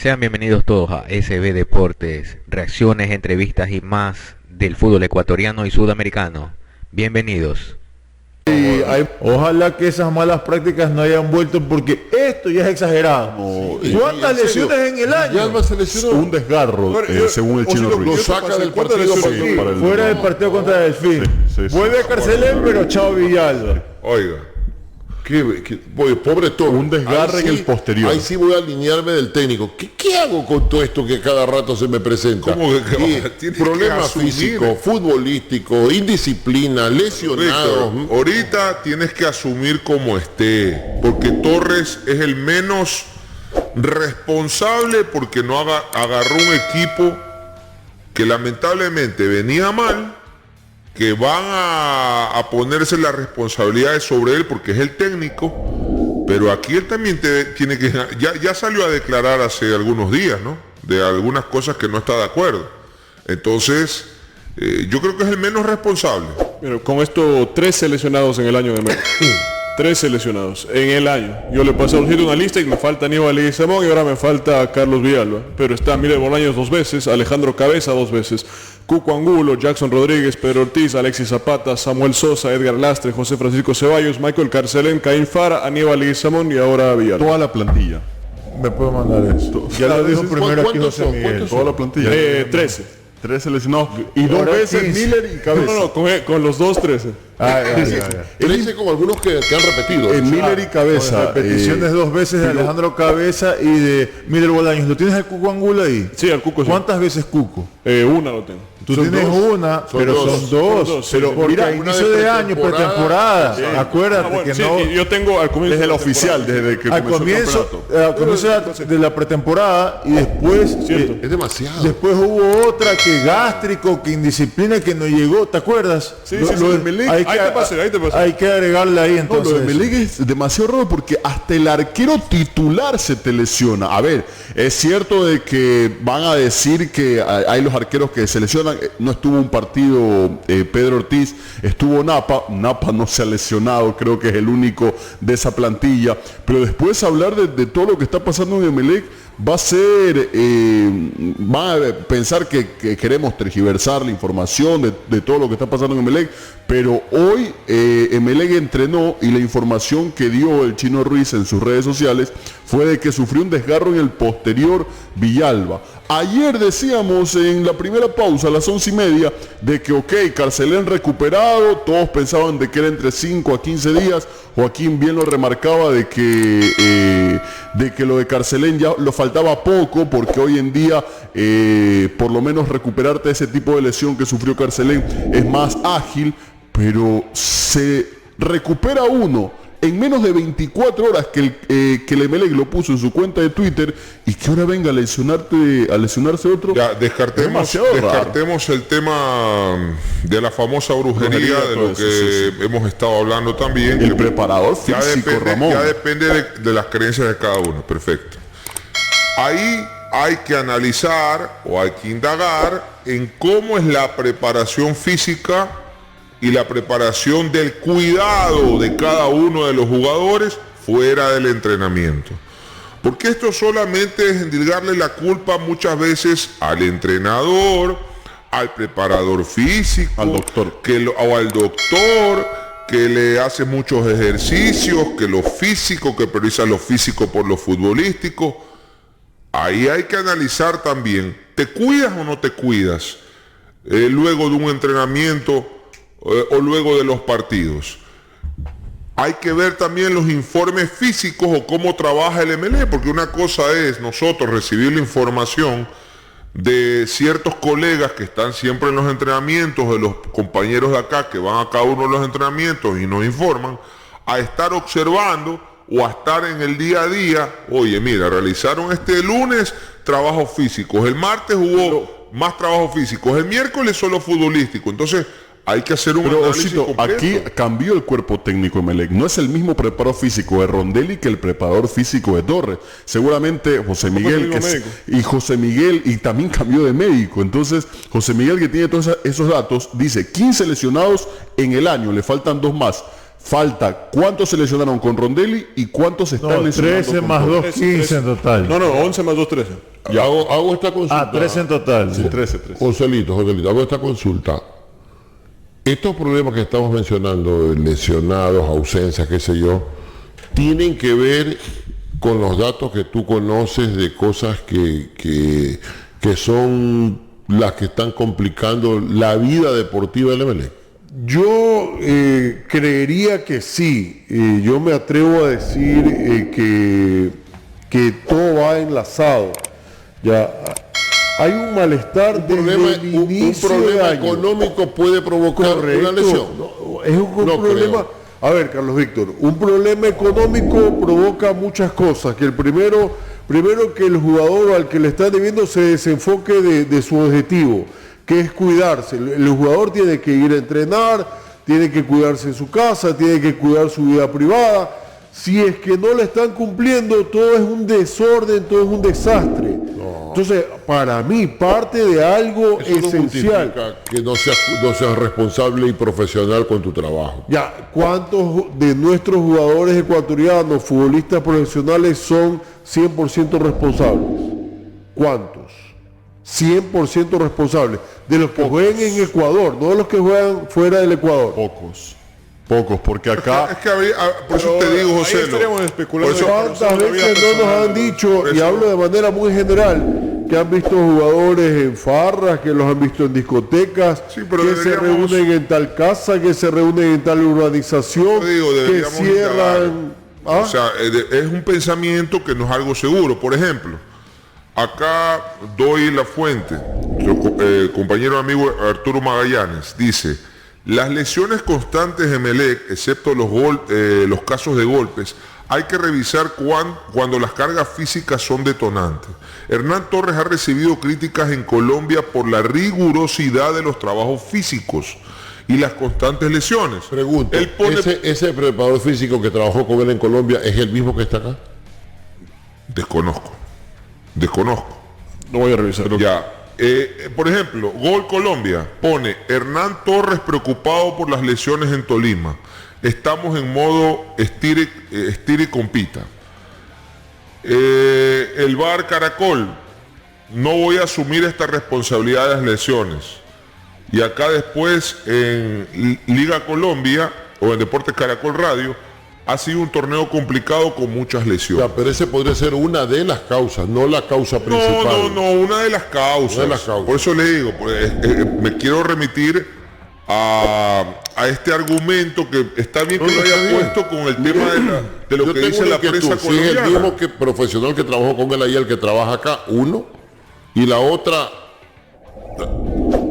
Sean bienvenidos todos a SB Deportes, reacciones, entrevistas y más del fútbol ecuatoriano y sudamericano. Bienvenidos. Ojalá que esas malas prácticas no hayan vuelto, porque esto ya es exagerado. ¿Cuántas lesiones en el año? Villalba se lesionó. Un desgarro, según el Chino Ruiz. Lo saca del partido Fuera del partido contra Delfín. Vuelve a Carcelén, pero chao Villalba. Oiga, pobre todo. Un desgarre en el posterior. Ahí sí voy a alinearme del técnico. ¿Qué hago con todo esto que cada rato se me presenta? ¿Cómo que Problemas físicos, futbolísticos, indisciplina, lesionados. Víctor, ahorita tienes que asumir como esté, porque Torres es el menos responsable porque no agarró un equipo que lamentablemente venía mal, que van a ponerse las responsabilidades sobre él porque es el técnico, pero aquí él también tiene que, ya salió a declarar hace algunos días, ¿no? De algunas cosas que no está de acuerdo. Entonces, yo creo que es el menos responsable. Pero con esto, 3 seleccionados en el año de México. 3 seleccionados en el año. Yo le pasé a Urgito una lista y me falta Aníbal Leguizamón y ahora me falta Carlos Villalba. Pero está Miller Bolaños 2 veces, Alejandro Cabeza 2 veces, Cuco Angulo, Jackson Rodríguez, Pedro Ortiz, Alexis Zapata, Samuel Sosa, Edgar Lastre, José Francisco Ceballos, Michael Carcelén, Caín Fara, Aníbal Leguizamón y ahora Villalba. Toda la plantilla. Me puedo mandar esto. Ya lo dijo primero aquí José Miguel. Toda la plantilla. 13. 3 seleccionados y 2 veces 15. Miller y Cabeza. No, con los 13. 13 como algunos que han repetido. Miller y Cabeza. Repeticiones 2 veces de Alejandro Cabeza y de Miller Bolaños. ¿Lo tienes al Cuco Angulo ahí? Sí, al Cuco sí. ¿Cuántas veces Cuco? Una lo tengo. Tú Son tienes 2. una, pero son dos. Sí. Pero porque a una inicio de año, pretemporada. Sí. Acuérdate que sí, no. yo tengo al comienzo Desde de la la oficial, desde que Al comenzó el comienzo campeonato. de la pretemporada y después Es demasiado. después hubo otra que gástrico, que indisciplina, que no llegó, ¿te acuerdas? Sí, lo de Melec, ahí te pasé. Hay que agregarle ahí No, entonces. lo de Melec es demasiado raro porque hasta el arquero titular se te lesiona. A ver, es cierto de que van a decir que hay los arqueros que se lesionan. No estuvo un partido Pedro Ortiz, estuvo Napa no se ha lesionado, creo que es el único de esa plantilla. Pero después hablar de todo lo que está pasando en Emelec va a ser, van a pensar que queremos tergiversar la información de todo lo que está pasando en Emelec, pero hoy Emelec entrenó y la información que dio el Chino Ruiz en sus redes sociales fue de que sufrió un desgarro en el posterior Villalba. Ayer decíamos en la primera pausa a las 11:30 de que Carcelén recuperado, todos pensaban de que era entre 5 a 15 días, Joaquín bien lo remarcaba de que lo de Carcelén ya lo faltaba poco porque hoy en día por lo menos recuperarte de ese tipo de lesión que sufrió Carcelén es más ágil, pero se recupera uno en menos de 24 horas que el Emelec lo puso en su cuenta de Twitter y que ahora venga a lesionarse otro. Ya, descartemos el tema de la famosa brujería de lo que hemos estado hablando también. El preparador físico, Ramón. Ya depende de las creencias de cada uno, perfecto. Ahí hay que analizar o hay que indagar en cómo es la preparación física y la preparación del cuidado de cada uno de los jugadores fuera del entrenamiento. Porque esto solamente es endilgarle la culpa muchas veces al entrenador, al preparador físico, al doctor, o al doctor que le hace muchos ejercicios, que lo físico, que prioriza lo físico por lo futbolístico. Ahí hay que analizar también, ¿te cuidas o no te cuidas luego de un entrenamiento o luego de los partidos? Hay que ver también los informes físicos o cómo trabaja el MLE, porque una cosa es nosotros recibir la información de ciertos colegas que están siempre en los entrenamientos, de los compañeros de acá que van a cada uno de los entrenamientos y nos informan, a estar observando o a estar en el día a día. Oye, mira, realizaron este lunes trabajos físicos, el martes hubo más trabajos físicos, el miércoles solo futbolístico. Entonces hay que hacer un análisis completo. Aquí cambió el cuerpo técnico de Emelec. No es el mismo preparador físico de Rondelli que el preparador físico de Torres. Seguramente José Miguel y también cambió de médico. Entonces José Miguel, que tiene todos esos datos, dice 15 lesionados en el año, le faltan 2 más. falta cuántos se lesionaron con Rondelli y cuántos están No, lesionando 13 con más Torres. 2, 15 en total. No, 11 más 2, 13. Ya hago esta consulta. 13 en total. Sí, 13. Joselito, hago esta consulta. Estos problemas que estamos mencionando, lesionados, ausencias, qué sé yo, tienen que ver con los datos que tú conoces de cosas que son las que están complicando la vida deportiva del Emelec. Yo creería que sí. Yo me atrevo a decir que todo va enlazado. Ya hay un malestar desde el inicio un problema de año. económico puede provocar una lesión. No, es un No problema. creo. A ver, Carlos Víctor, un problema económico provoca muchas cosas. Que el primero que el jugador al que le está debiendo se desenfoque de su objetivo, que es cuidarse. El jugador tiene que ir a entrenar, tiene que cuidarse en su casa, tiene que cuidar su vida privada. Si es que no le están cumpliendo, todo es un desorden, todo es un desastre. Entonces, para mí, parte de algo Eso no esencial. justifica que no seas responsable y profesional con tu trabajo. Ya, ¿cuántos de nuestros jugadores ecuatorianos, futbolistas profesionales, son 100% responsables? ¿Cuántos? 100% responsables. De los que juegan en Ecuador, no de los que juegan fuera del Ecuador. Pocos, porque acá Es que por eso te digo, José. Ahí estaríamos especulando. Por eso- ¿Cuántas veces no nos han dicho, y hablo de manera muy general, que han visto jugadores en farras, que los han visto en discotecas, Sí, pero que se deberíamos- reúnen en tal casa, que se reúnen en tal urbanización, Yo digo, que deberíamos cierran? ¿Ah? O sea, es un pensamiento que no es algo seguro. Por ejemplo, acá doy la fuente. Compañero amigo Arturo Magallanes dice: las lesiones constantes de Emelec, excepto los casos de golpes, hay que revisar cuando las cargas físicas son detonantes. Hernán Torres ha recibido críticas en Colombia por la rigurosidad de los trabajos físicos y las constantes lesiones. Pregunto, Él pone... ¿ese preparador físico que trabajó con él en Colombia es el mismo que está acá? Desconozco. No voy a revisar. Ya. Por ejemplo, Gol Colombia pone: Hernán Torres preocupado por las lesiones en Tolima. Estamos en modo estire y compita. El VAR Caracol: no voy a asumir esta responsabilidad de las lesiones. Y acá después en Liga Colombia o en Deportes Caracol Radio: ha sido un torneo complicado con muchas lesiones. Ya, pero ese podría ser una de las causas, no la causa principal. No, una de las causas. Una de las causas. Por eso le digo, me quiero remitir a este argumento que está bien que lo está haya bien. puesto con el tema de lo Yo que tengo dice una la inquietud. prensa Si es el colombiana. mismo profesional que trabajó con él ahí, el que trabaja acá, uno, y la otra,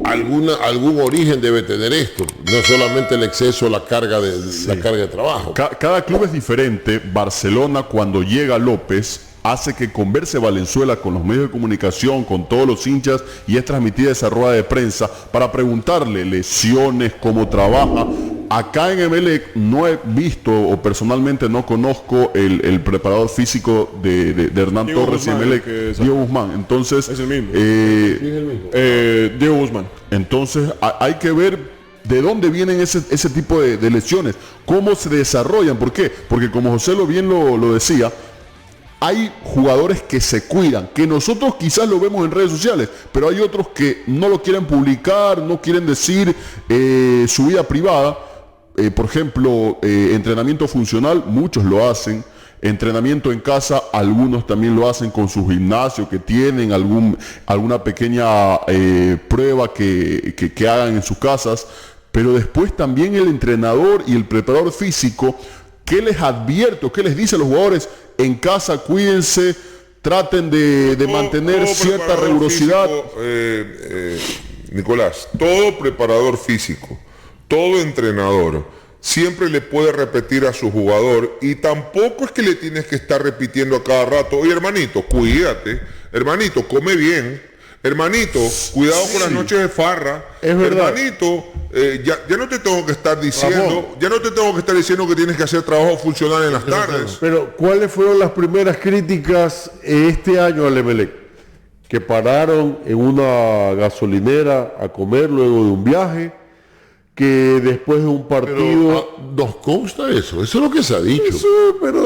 algún origen debe tener esto, no solamente el exceso, la carga de trabajo. cada club es diferente. Barcelona, cuando llega López, hace que converse Valenzuela con los medios de comunicación, con todos los hinchas, y es transmitida esa rueda de prensa para preguntarle lesiones, cómo trabaja. Acá en Emelec no he visto, o personalmente no conozco el preparador físico de Hernán Diego Torres Guzmán, y Emelec, que es- Diego Guzmán. Entonces, Es el mismo. Diego Guzmán. entonces hay que ver de dónde vienen ese tipo de lesiones, cómo se desarrollan. ¿Por qué? Porque como José bien lo decía, hay jugadores que se cuidan, que nosotros quizás lo vemos en redes sociales, pero hay otros que no lo quieren publicar, no quieren decir su vida privada. Por ejemplo, entrenamiento funcional, muchos lo hacen. Entrenamiento en casa, algunos también lo hacen con su gimnasio que tienen, alguna pequeña prueba que hagan en sus casas. Pero después también el entrenador y el preparador físico, ¿qué les advierto? ¿Qué les dice a los jugadores? En casa cuídense, traten de mantener Todo cierta preparador rigurosidad. físico, Nicolás, todo preparador físico, todo entrenador, siempre le puede repetir a su jugador, y tampoco es que le tienes que estar repitiendo a cada rato: oye, hermanito, cuídate, hermanito, come bien, hermanito, cuidado con las noches de farra, Es verdad. hermanito, ya no te tengo que estar diciendo, que tienes que hacer trabajo funcional en las tardes. Pero, ¿cuáles fueron las primeras críticas este año al Emelec? Que pararon en una gasolinera a comer luego de un viaje, que después de un partido... Pero nos consta eso es lo que se ha dicho. Eso, pero...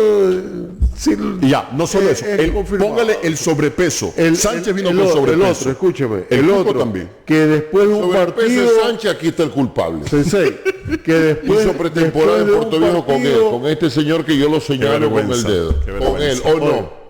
sí, Y ya, no solo eso. es confirmado. Póngale el sobrepeso. Sánchez vino con el sobrepeso. otro, escúcheme. El El tipo otro también. que después de un Sobre el peso de partido... Sánchez, aquí está el culpable. Sensei, que después... Hizo pretemporada en después de Puerto un Viejo con él, partido- con este señor que yo lo señalo con el vergüenza, dedo. qué Con él, vergüenza. o no.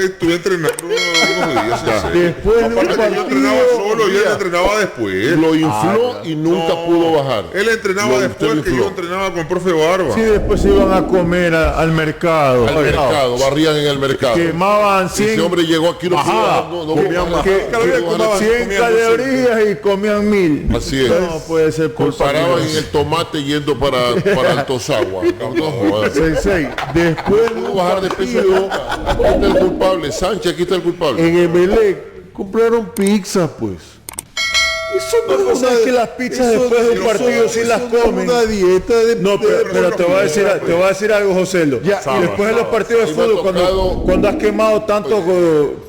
Estuve entrenando unos días. sí. Después de un Aparte que yo entrenaba partido... solo y él entrenaba después. Lo infló y nunca pudo bajar. Él entrenaba Lo después que infló. yo entrenaba con profe Barba. Sí, después se iban a comer al mercado. Al mercado, barrían en el mercado. Quemaban Ese 100, hombre llegó aquí no pudo bajar, no comían bajar. que- Cada día que- comían 100 calorías y comían 1000. Así es. No puede ser por Paraban en el tomate yendo para Altozagua. No jodas. Sensei, después de Pudo un bajar de peso. partido... Aquí está el culpable. Sánchez, aquí está el culpable. En Emelec compraron pizzas, pues. Eso No, es que las pizzas después de un partido sí las comen. Una dieta de... No, pero te voy a decir algo, José. Ya, Y después de los partidos de A mí me ha fútbol, tocado- cuando has quemado tanto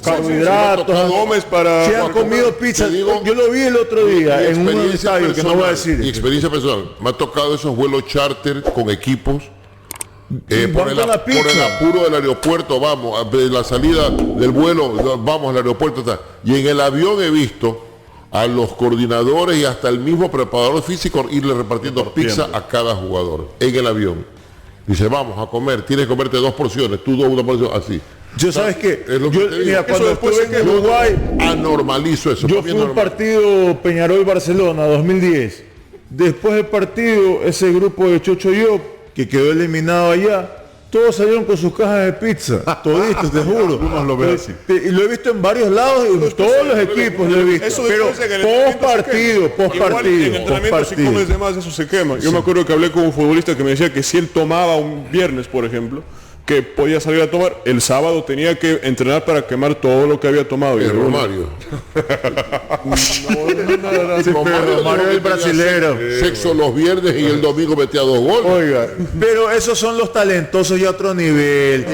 carbohidratos, me ha tocado Gómez para... si han comido pizza, te digo, yo lo vi el otro día Mi en un experiencia estadio que no voy a personal, mi decir. experiencia personal. Me ha tocado esos vuelos charter con equipos. Van Por con el la apuro pizza. del aeropuerto, vamos, de la salida del vuelo, vamos al aeropuerto. Y en el avión he visto a los coordinadores y hasta el mismo preparador físico irle repartiendo pizza a cada jugador en el avión. Dice, vamos a comer, tienes que comerte 2 porciones, tú 2, 1 porción, así. Yo sabes que, Es lo que te digo. mira, cuando después estuve se en Uruguay, Anormalizo eso. yo para mí fui es a un normal. partido Peñarol-Barcelona 2010. Después del partido, ese grupo de Chocho Yo, que quedó eliminado allá, todos salieron con sus cajas de pizza. Toditos, te juro. Unos lo ven así. Y lo he visto en varios lados, y en todos los equipos lo he visto. Eso Pero después en el entrenamiento post se partido, quema. post Igual partido, en entrenamiento si comes de más eso se quema. Yo me acuerdo que hablé con un futbolista que me decía que si él tomaba un viernes, por ejemplo, que podía salir a tomar, el sábado tenía que entrenar para quemar todo lo que había tomado. Y El el lunes- Romario. pero Mario es el brasilero. Sexo los viernes y el domingo metía 2 goles. Oiga, pero esos son los talentosos y a otro nivel.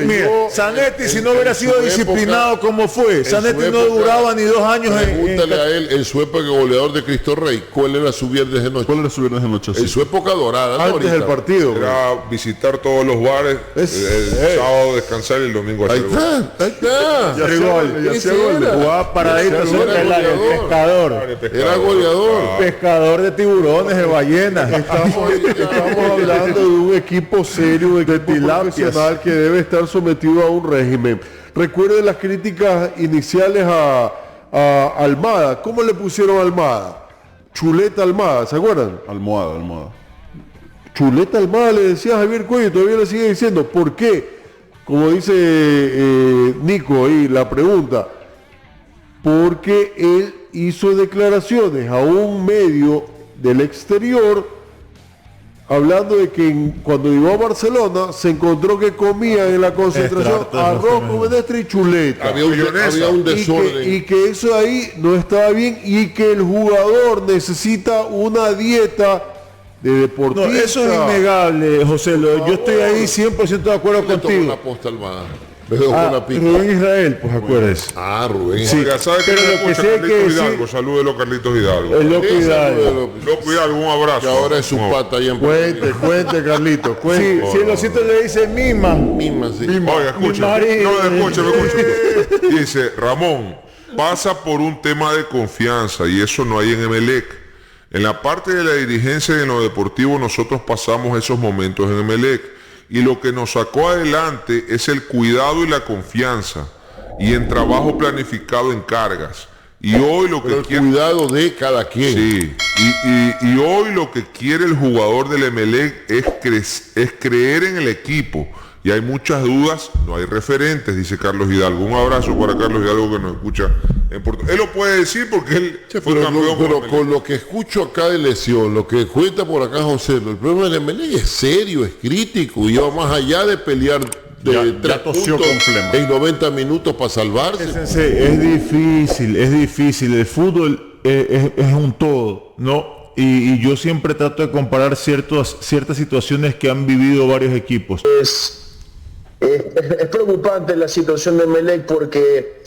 Mire, Zanetti, si no hubiera sido su disciplinado época- como fue, en su Zanetti no época, duraba ni 2 años Pregúntale a él, en su época goleador de Cristo Rey, ¿cuál era su viernes de noche? ¿Cuál era su viernes de noche? En su época dorada, ¿no? Antes del Ahorita. partido. Era visitar todos los bares, el sábado descansar y el domingo Ahí hacer gol. está, ahí está. Ya hacía gol, ya hacía gol. jugaba paradito Era cerca del área, el goleador. pescador. Era goleador. Pescador de tiburones, de ballenas. Estamos hablando de un equipo serio, un equipo tilapias. profesional que debe estar sometido a un régimen. Recuerden las críticas iniciales a Almada. ¿Cómo le pusieron a Almada? Chuleta Almada, ¿se acuerdan? Almohada. Chuleta Almada le decía a Javier Cuello, todavía le sigue diciendo. ¿Por qué? Como dice Nico ahí, la pregunta. Porque él hizo declaraciones a un medio del exterior hablando de que cuando llegó a Barcelona se encontró que comían en la concentración Extractos, arroz con menestra y chuleta. Había un desorden. Y que eso ahí no estaba bien y que el jugador necesita una dieta de No, deportista. eso es innegable, José. Yo estoy ahí 100% de acuerdo Le tomó contigo. la posta Almada. Me dejó con la pica. Rubén Israel, pues acuérdese. Ah, Rubén. Oiga, ¿sabe qué pero me lo que escucha sí hay que Carlitos decir- Hidalgo? Salúdelo, Carlitos Hidalgo. El loco Esa Hidalgo. Loco Hidalgo, un abrazo. Que ahora es su Un abrazo. pata ahí en Cuente, Carlito, cuente. Si el osito le dice mima, misma, sí. Oiga, escucha. marido. No, escucha. Dice, Ramón, pasa por un tema de confianza y eso no hay en Emelec. En la parte de la dirigencia y en lo deportivo nosotros pasamos esos momentos en Emelec. Y lo que nos sacó adelante es el cuidado y la confianza. Y en trabajo planificado en cargas. Y hoy lo Pero que el quiere... cuidado de cada quien. Sí, y hoy lo que quiere el jugador del Emelec es creer en el equipo. Y hay muchas dudas, no hay referentes, dice Carlos Hidalgo. Un abrazo para Carlos Hidalgo que nos escucha en Puerto. Él lo puede decir porque él fue Pero, campeón con pero Emelec. con lo que escucho acá de lesión, lo que cuenta por acá José, el problema del Emelec es serio, es crítico y va más allá de pelear de Ya 3 tosió puntos con flema. en 90 minutos para salvarse. Sensei, es difícil. El fútbol es un todo, ¿no? Y yo siempre trato de comparar ciertas situaciones que han vivido varios equipos. Es preocupante la situación de Emelec porque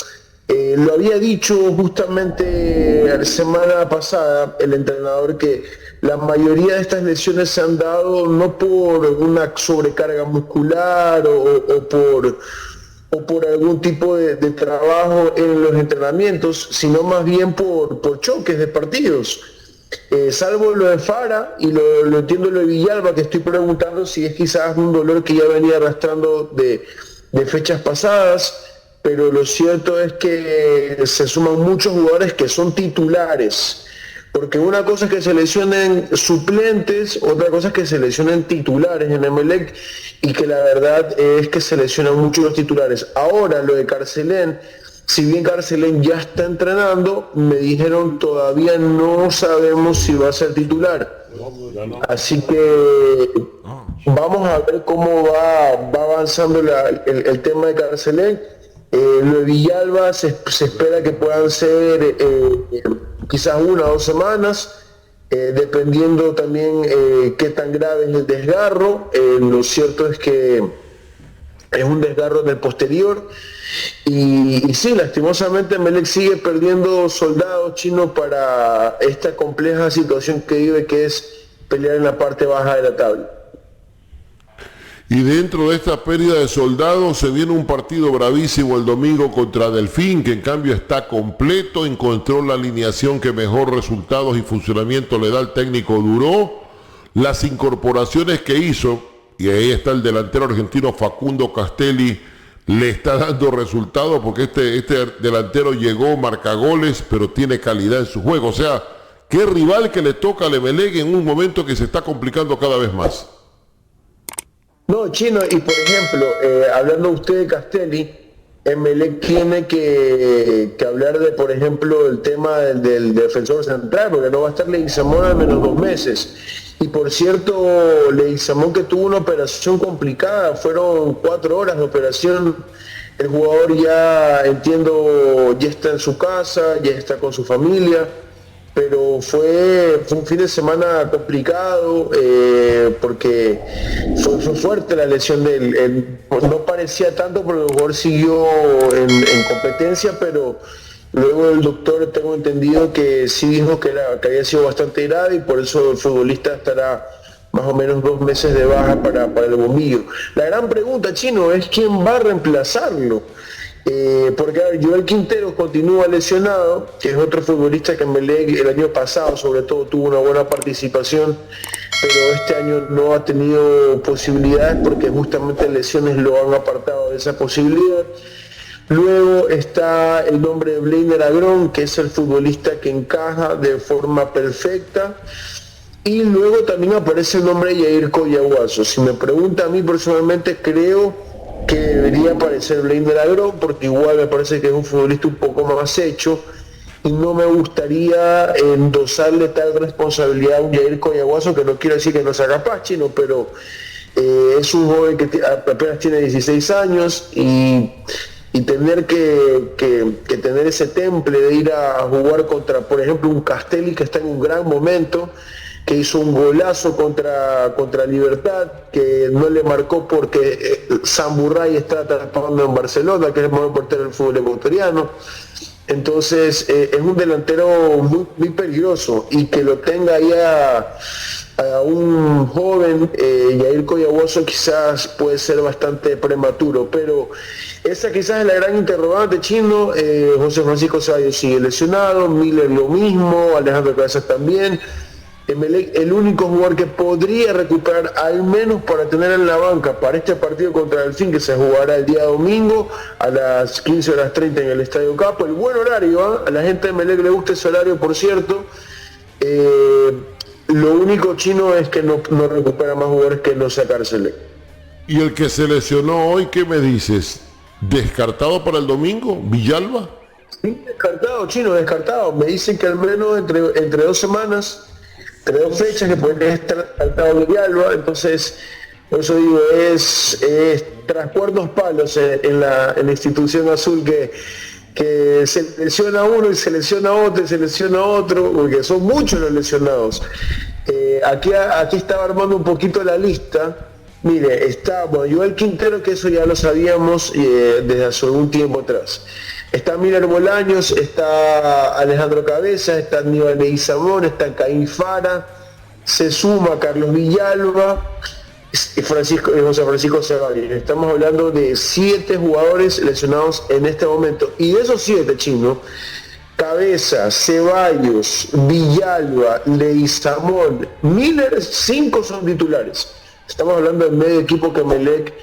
Lo había dicho justamente la semana pasada el entrenador que la mayoría de estas lesiones se han dado no por una sobrecarga muscular o por algún tipo de trabajo en los entrenamientos, sino más bien por choques de partidos. Salvo lo de Fara y lo entiendo lo de Villalba, que estoy preguntando si es quizás un dolor que ya venía arrastrando de fechas pasadas, pero lo cierto es que se suman muchos jugadores que son titulares, porque una cosa es que se lesionen suplentes, otra cosa es que se lesionen titulares en Emelec, y que la verdad es que se lesionan mucho los titulares. Ahora lo de Carcelén, si bien Carcelén ya está entrenando, me dijeron todavía no sabemos si va a ser titular. Así que vamos a ver cómo va avanzando el tema de Carcelén. Lo de Villalba se espera que puedan ser quizás 1 o 2 semanas, dependiendo también qué tan grave es el desgarro. Lo cierto es que es un desgarro en el posterior y sí, lastimosamente Emelec sigue perdiendo soldados chinos para esta compleja situación que vive, que es pelear en la parte baja de la tabla. Y dentro de esta pérdida de soldados se viene un partido bravísimo el domingo contra Delfín, que en cambio está completo, encontró la alineación que mejor resultados y funcionamiento le da al técnico Duró, las incorporaciones que hizo, y ahí está el delantero argentino Facundo Castelli, le está dando resultados porque este delantero llegó, marca goles, pero tiene calidad en su juego. O sea, qué rival que le toca al Emelec en un momento que se está complicando cada vez más. No, Chino, y por ejemplo, hablando usted de Castelli, Emelec tiene que hablar de, por ejemplo, el tema del defensor central, porque no va a estar Leguizamón al menos 2 meses. Y por cierto, Leguizamón, que tuvo una operación complicada, fueron 4 horas de operación. El jugador ya, entiendo, ya está en su casa, ya está con su familia, pero fue un fin de semana complicado porque fue fuerte la lesión de él. No parecía tanto porque el jugador siguió en competencia, pero luego el doctor, tengo entendido que sí dijo que había sido bastante grave y por eso el futbolista estará más o menos 2 meses de baja para el bombillo. La gran pregunta, Chino, es quién va a reemplazarlo. Porque a ver, Joel Quintero continúa lesionado, que es otro futbolista que en Emelec el año pasado sobre todo tuvo una buena participación, pero este año no ha tenido posibilidades porque justamente lesiones lo han apartado de esa posibilidad. Luego está el nombre de Blainer Agrón, que es el futbolista que encaja de forma perfecta. Y luego también aparece el nombre de Yair Coyahuaso. Si me pregunta a mí personalmente, creo que debería aparecer Blainer Agrón, porque igual me parece que es un futbolista un poco más hecho y no me gustaría endosarle tal responsabilidad a un Yair Coyahuaso, que no quiero decir que no sea capaz, Chino, pero es un joven que apenas tiene 16 años y tener que tener ese temple de ir a jugar contra, por ejemplo, un Castelli que está en un gran momento, que hizo un golazo contra Libertad, que no le marcó porque Samurray está trabajando en Barcelona, que es el mejor portero del fútbol ecuatoriano. Entonces es un delantero muy, muy peligroso, y que lo tenga ahí a un joven Yair Coyahuaso quizás puede ser bastante prematuro, pero esa quizás es la gran interrogante, Chino. José Francisco Ceballos sigue lesionado, Miller lo mismo, Alejandro Cabezas también. Emelec, el único jugador que podría recuperar al menos para tener en la banca para este partido contra Delfín, que se jugará el día domingo a las 15:30 en el Estadio Capo. El buen horario, a la gente de Emelec le gusta ese horario, por cierto. Lo único, Chino, es que no recupera más jugadores que no sea Carcelén. ¿Y el que se lesionó hoy, qué me dices? ¿Descartado para el domingo? ¿Villalba? Sí, descartado, Chino, descartado. Me dicen que al menos entre 2 semanas, entre 2 fechas, que puede estar descartado Villalba. Entonces, por eso digo, es tras cuernos palos en la institución azul, que se lesiona uno y se lesiona otro y se lesiona otro, porque son muchos los lesionados. Aquí estaba armando un poquito la lista. Mire, está Joel Quintero, que eso ya lo sabíamos desde hace algún tiempo atrás. Está Miller Bolaños, está Alejandro Cabeza, está Aníbal Leguizamón, está Caín Fara, se suma Carlos Villalba y José Francisco Ceballos. Estamos hablando de 7 jugadores lesionados en este momento. Y de esos 7, Chino, Cabeza, Ceballos, Villalba, Leguizamón, Miller, 5 son titulares. Estamos hablando del medio equipo que Emelec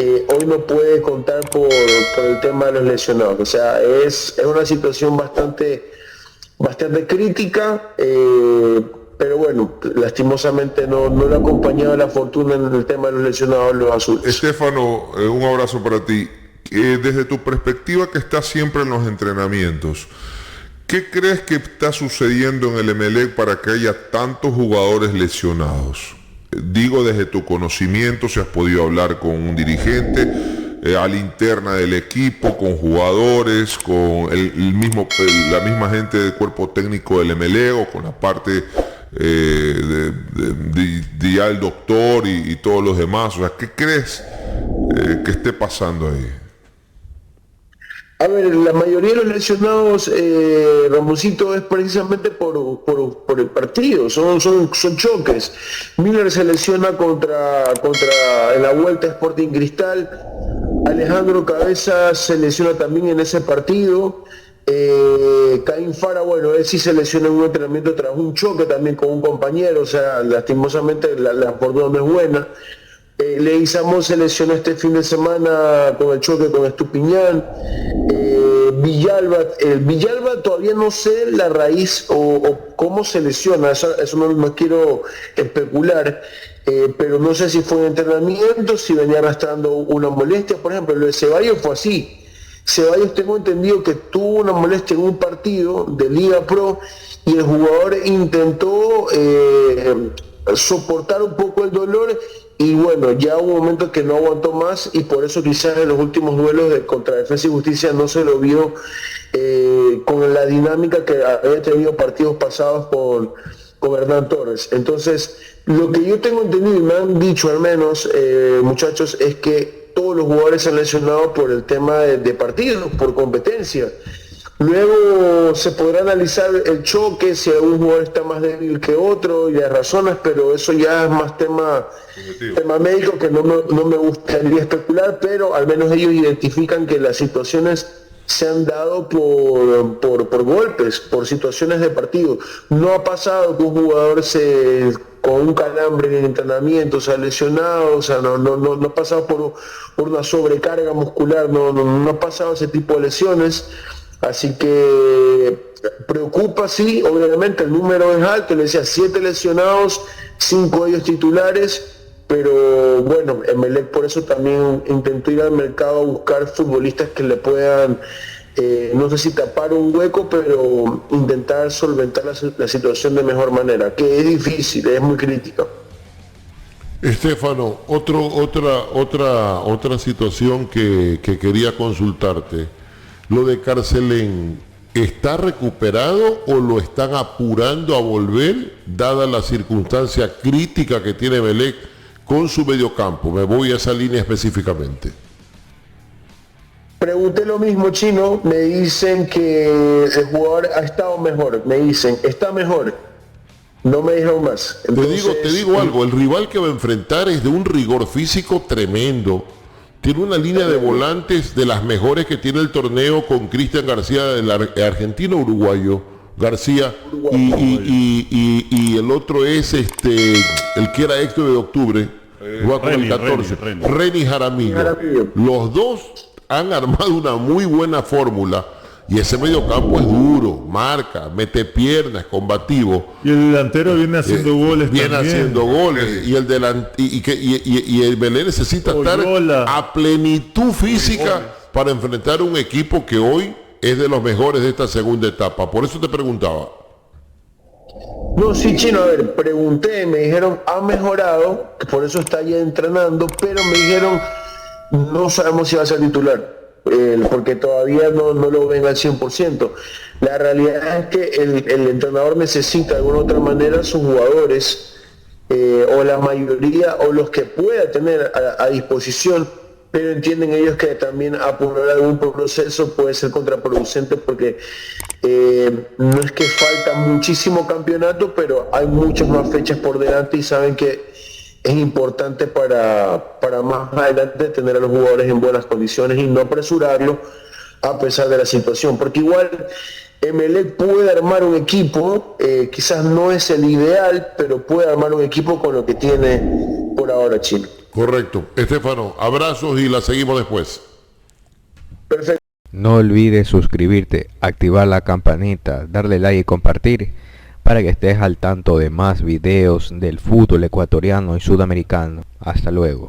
hoy no puede contar por el tema de los lesionados. O sea, es una situación bastante crítica, pero bueno, lastimosamente no le ha acompañado la fortuna en el tema de los lesionados los azules. Estefano, un abrazo para ti. Desde tu perspectiva que estás siempre en los entrenamientos, ¿qué crees que está sucediendo en el Emelec para que haya tantos jugadores lesionados? Digo, desde tu conocimiento, si has podido hablar con un dirigente, a la interna del equipo, con jugadores, con la misma gente del cuerpo técnico del Emelec, o con la parte de ya el doctor y todos los demás. O sea, ¿qué crees que esté pasando ahí? A ver, la mayoría de los lesionados, Ramoncito, es precisamente por el partido, son choques. Miller se lesiona en la Vuelta Sporting Cristal, Alejandro Cabeza se lesiona también en ese partido, Caín Fara, bueno, él sí se lesiona en un entrenamiento tras un choque también con un compañero, o sea, lastimosamente la fortuna no es buena. Leguizamón se lesionó este fin de semana con el choque con Estupiñán. Villalba todavía no sé la raíz o cómo se lesiona, eso no quiero especular, pero no sé si fue en entrenamiento, si venía arrastrando una molestia. Por ejemplo, lo de Ceballos fue así. Ceballos, tengo entendido que tuvo una molestia en un partido de Liga Pro y el jugador intentó soportar un poco el dolor. Y bueno, ya hubo un momento que no aguantó más y por eso quizás en los últimos duelos contra Defensa y Justicia no se lo vio con la dinámica que había tenido partidos pasados con Hernán Torres. Entonces, lo que yo tengo entendido y me han dicho al menos, muchachos, es que todos los jugadores se han lesionado por el tema de partidos, por competencia. Luego se podrá analizar el choque, si algún jugador está más débil que otro y las razones, pero eso ya es más tema médico que no me gustaría especular, pero al menos ellos identifican que las situaciones se han dado por golpes, por situaciones de partido. No ha pasado que un jugador con un calambre en el entrenamiento se ha lesionado, o sea, no ha pasado por una sobrecarga muscular, no ha pasado ese tipo de lesiones. Así que preocupa, sí, obviamente el número es alto, le decía 7 lesionados, 5 de ellos titulares, pero bueno, Emelec por eso también intentó ir al mercado a buscar futbolistas que le puedan, no sé si tapar un hueco, pero intentar solventar la situación de mejor manera, que es difícil, es muy crítica. Estefano, otra situación que quería consultarte. Lo de Carcelén, ¿está recuperado o lo están apurando a volver, dada la circunstancia crítica que tiene Emelec con su mediocampo? Me voy a esa línea específicamente. Pregunté lo mismo, Chino, me dicen que el jugador ha estado mejor, me dicen, está mejor, no me dijeron más. Entonces, te digo algo, el rival que va a enfrentar es de un rigor físico tremendo. Tiene una línea de volantes de las mejores que tiene el torneo con Cristian García, el argentino-uruguayo García, y el otro es el que era ex de octubre, juega con el 14, Reni Jaramillo. Los dos han armado una muy buena fórmula. Y ese mediocampo es duro, marca, mete piernas, combativo. Y el delantero viene haciendo goles Viene también. haciendo goles. Y el Belén necesita estar a plenitud física para enfrentar un equipo que hoy es de los mejores de esta segunda etapa. Por eso te preguntaba. No, sí, Chino, a ver, pregunté, me dijeron, ha mejorado, por eso está ya entrenando, pero me dijeron, no sabemos si va a ser titular. Porque todavía no lo ven al 100%. La realidad es que el entrenador necesita de alguna u otra manera sus jugadores, o la mayoría, o los que pueda tener a disposición, pero entienden ellos que también apurar algún proceso puede ser contraproducente porque no es que falta muchísimo campeonato, pero hay muchas más fechas por delante y saben que es importante para más adelante tener a los jugadores en buenas condiciones y no apresurarlo a pesar de la situación, porque igual Emelec puede armar un equipo, quizás no es el ideal, pero puede armar un equipo con lo que tiene por ahora Chino. Correcto. Estefano, abrazos y la seguimos después. Perfecto. No olvides suscribirte, activar la campanita, darle like y compartir para que estés al tanto de más videos del fútbol ecuatoriano y sudamericano. Hasta luego.